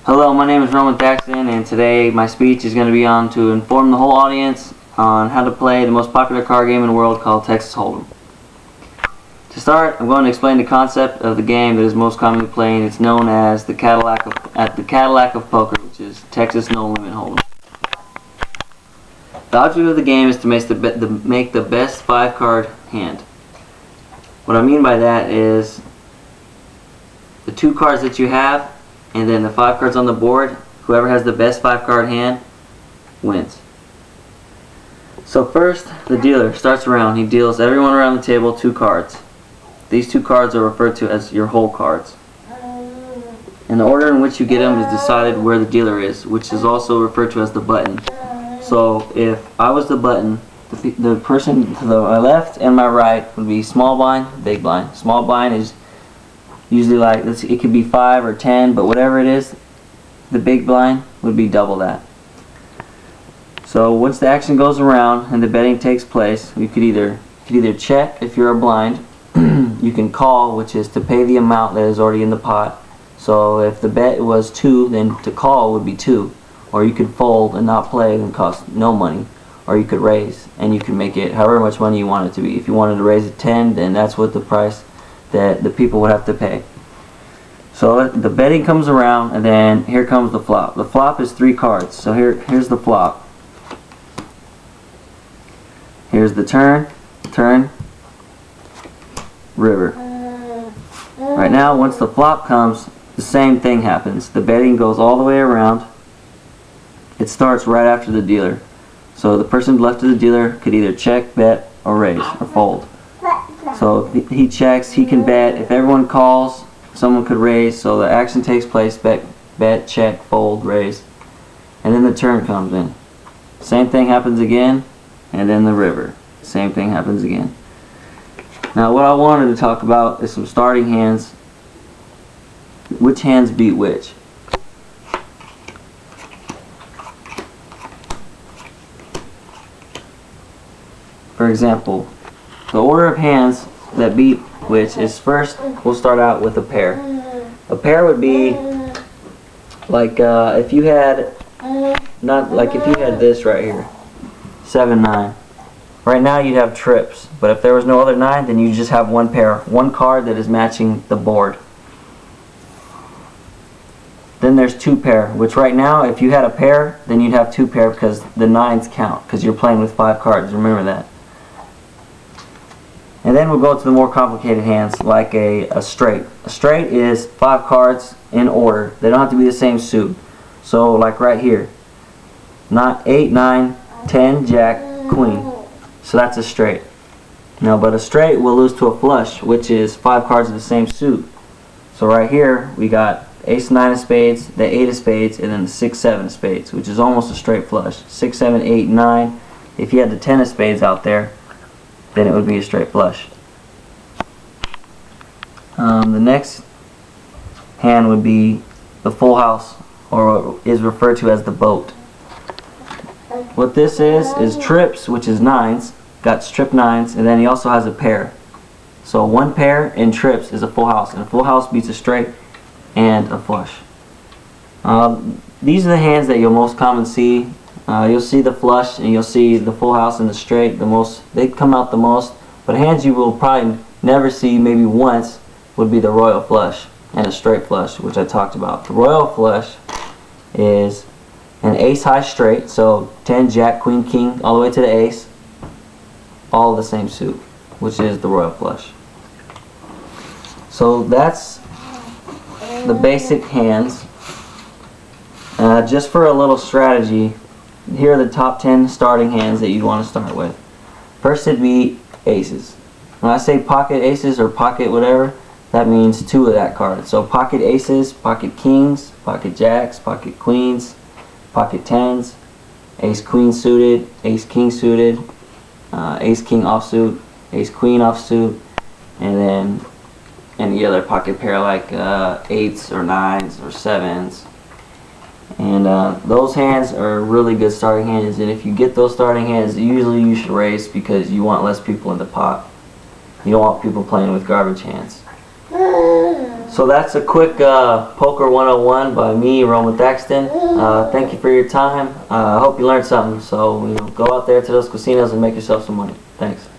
Hello, my name is Roman Thaxton, and today my speech is going to be on to inform the whole audience on how to play the most popular card game in the world called Texas Hold'em. To start, I'm going to explain the concept of the game that is most commonly played. It's known as the Cadillac of poker, which is Texas No Limit Hold'em. The object of the game is to make the best 5-card hand. What I mean by that is the 2 cards that you have, and then the 5 cards on the board. Whoever has the best 5-card hand wins. So first, the dealer starts around. He deals everyone around the table 2 cards. These 2 cards are referred to as your whole cards. And the order in which you get them is decided where the dealer is, which is also referred to as the button. So if I was the button, the person to my left and my right would be small blind, big blind. Small blind is usually like, it could be 5 or 10, but whatever it is, the big blind would be double that. So once the action goes around and the betting takes place, you could either check if you're a blind. You can call, which is to pay the amount that is already in the pot. So if the bet was 2, then to call would be 2. Or you could fold and not play and cost no money. Or you could raise, and you can make it however much money you want it to be. If you wanted to raise it 10, then that's what the price that the people would have to pay. So the betting comes around, and then here comes the flop. The flop is 3 cards. So here's the flop. Here's the turn, river. Right now, once the flop comes, the same thing happens. The betting goes all the way around. It starts right after the dealer. So the person left of the dealer could either check, bet, or raise, or fold. So if he checks, he can bet. If everyone calls, someone could raise. So the action takes place, bet, check, fold, raise. And then the turn comes in. Same thing happens again, and then the river. Same thing happens again. Now what I wanted to talk about is some starting hands. Which hands beat which? For example, the order of hands that beat which is, first we'll start out with a pair. A pair would be like if you had this right here, 7, 9. Right now you'd have trips, but if there was no other 9, then you just have one pair, one card that is matching the board. Then there's 2 pair, which right now if you had a pair, then you'd have 2 pair because the 9s count, because you're playing with 5 cards, remember that. And then we'll go to the more complicated hands, like a straight. A straight is 5 cards in order. They don't have to be the same suit. So like right here, not 8, 9, 10, jack, queen. So that's a straight. Now, but a straight will lose to a flush, which is 5 cards of the same suit. So right here we got ace 9 of spades, the 8 of spades, and then the 6, 7 of spades, which is almost a straight flush. 6, 7, 8, 9. If you had the 10 of spades out there, then it would be a straight flush. The next hand would be the full house, or what is referred to as the boat. What this is trips, which is 9s, got strip 9s, and then he also has a pair. So 1 pair in trips is a full house, and a full house beats a straight and a flush. These are the hands that you'll most commonly see. You'll see the flush and you'll see the full house and the straight. They come out the most. But hands you will probably never see, maybe once, would be the royal flush and a straight flush, which I talked about. The royal flush is an ace high straight, so 10, jack, queen, king, all the way to the ace, all the same suit, which is the royal flush. So that's the basic hands. Just for a little strategy, here are the top 10 starting hands that you want to start with. First it'd be aces. When I say pocket aces or pocket whatever, that means 2 of that card. So pocket aces, pocket kings, pocket jacks, pocket queens, pocket 10s, ace queen suited, ace king suited, ace king offsuit, ace queen offsuit, and then any other pocket pair like 8s or 9s or 7s. And those hands are really good starting hands, and if you get those starting hands, usually you should raise because you want less people in the pot. You don't want people playing with garbage hands. So that's a quick Poker 101 by me, Roma Daxton. Thank you for your time. I hope you learned something. So, go out there to those casinos and make yourself some money. Thanks.